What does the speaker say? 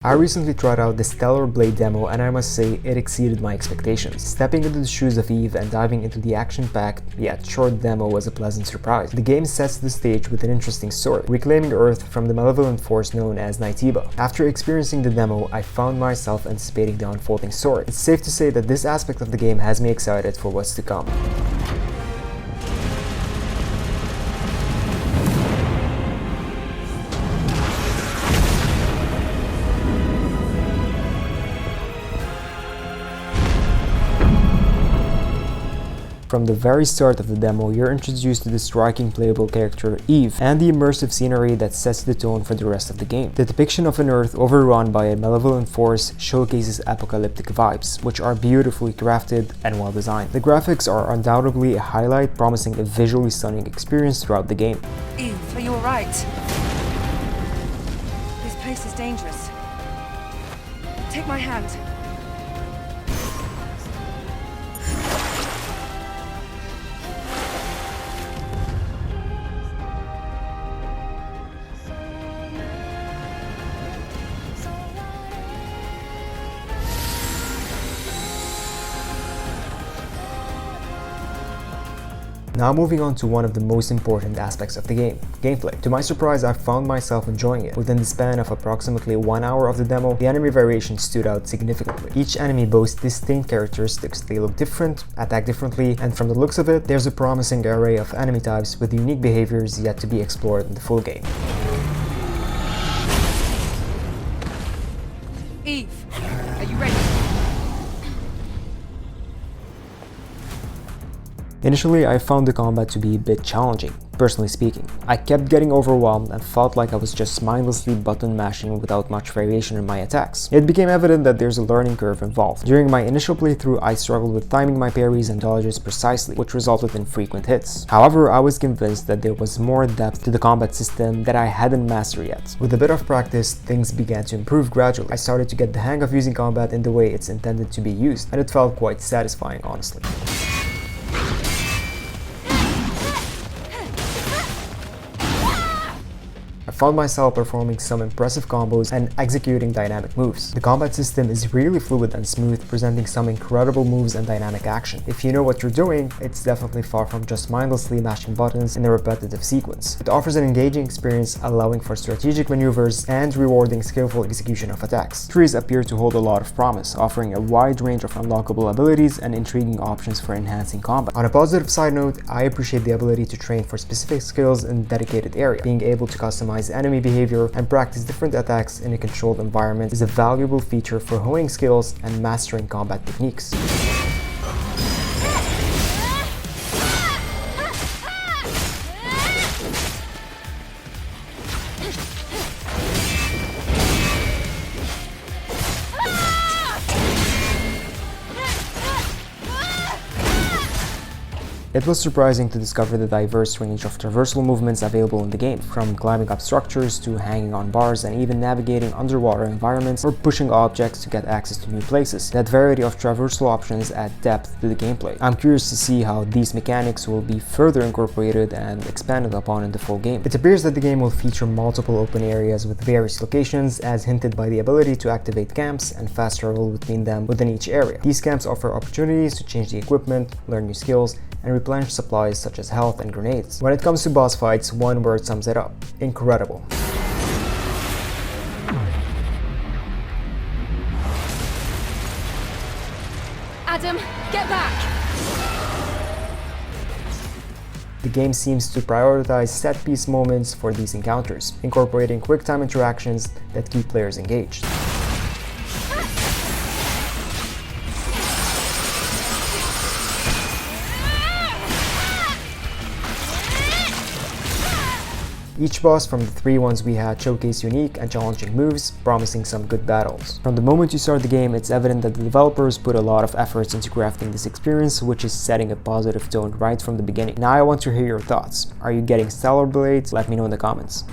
I recently tried out the Stellar Blade demo and I must say it exceeded my expectations. Stepping into the shoes of Eve and diving into the action-packed yet short demo was a pleasant surprise. The game sets the stage with an interesting story, reclaiming Earth from the malevolent force known as Nighteba. After experiencing the demo, I found myself anticipating the unfolding story. It's safe to say that this aspect of the game has me excited for what's to come. From the very start of the demo, you're introduced to the striking playable character Eve and the immersive scenery that sets the tone for the rest of the game. The depiction of an Earth overrun by a malevolent force showcases apocalyptic vibes, which are beautifully crafted and well designed. The graphics are undoubtedly a highlight, promising a visually stunning experience throughout the game. Eve, are you alright? This place is dangerous. Take my hand. Now moving on to one of the most important aspects of the game, gameplay. To my surprise, I found myself enjoying it. Within the span of approximately 1 hour of the demo, the enemy variations stood out significantly. Each enemy boasts distinct characteristics, they look different, attack differently, and from the looks of it, there's a promising array of enemy types with unique behaviors yet to be explored in the full game. Eve, are you ready? Initially, I found the combat to be a bit challenging, personally speaking. I kept getting overwhelmed and felt like I was just mindlessly button mashing without much variation in my attacks. It became evident that there's a learning curve involved. During my initial playthrough, I struggled with timing my parries and dodges precisely, which resulted in frequent hits. However, I was convinced that there was more depth to the combat system that I hadn't mastered yet. With a bit of practice, things began to improve gradually. I started to get the hang of using combat in the way it's intended to be used, and it felt quite satisfying, honestly. I found myself performing some impressive combos and executing dynamic moves. The combat system is really fluid and smooth, presenting some incredible moves and dynamic action. If you know what you're doing, it's definitely far from just mindlessly mashing buttons in a repetitive sequence. It offers an engaging experience, allowing for strategic maneuvers and rewarding skillful execution of attacks. Trees appear to hold a lot of promise, offering a wide range of unlockable abilities and intriguing options for enhancing combat. On a positive side note, I appreciate the ability to train for specific skills in a dedicated area. Being able to customize enemy behavior and practice different attacks in a controlled environment is a valuable feature for honing skills and mastering combat techniques. It was surprising to discover the diverse range of traversal movements available in the game, from climbing up structures to hanging on bars and even navigating underwater environments or pushing objects to get access to new places. That variety of traversal options add depth to the gameplay. I'm curious to see how these mechanics will be further incorporated and expanded upon in the full game. It appears that the game will feature multiple open areas with various locations, as hinted by the ability to activate camps and fast travel between them within each area. These camps offer opportunities to change the equipment, learn new skills, and replenish supplies such as health and grenades. When it comes to boss fights, one word sums it up: incredible. Adam, get back! The game seems to prioritize set-piece moments for these encounters, incorporating quick-time interactions that keep players engaged. Each boss from the 3 ones we had showcased unique and challenging moves, promising some good battles. From the moment you start the game, it's evident that the developers put a lot of efforts into crafting this experience, which is setting a positive tone right from the beginning. Now I want to hear your thoughts. Are you getting Stellar Blades? Let me know in the comments.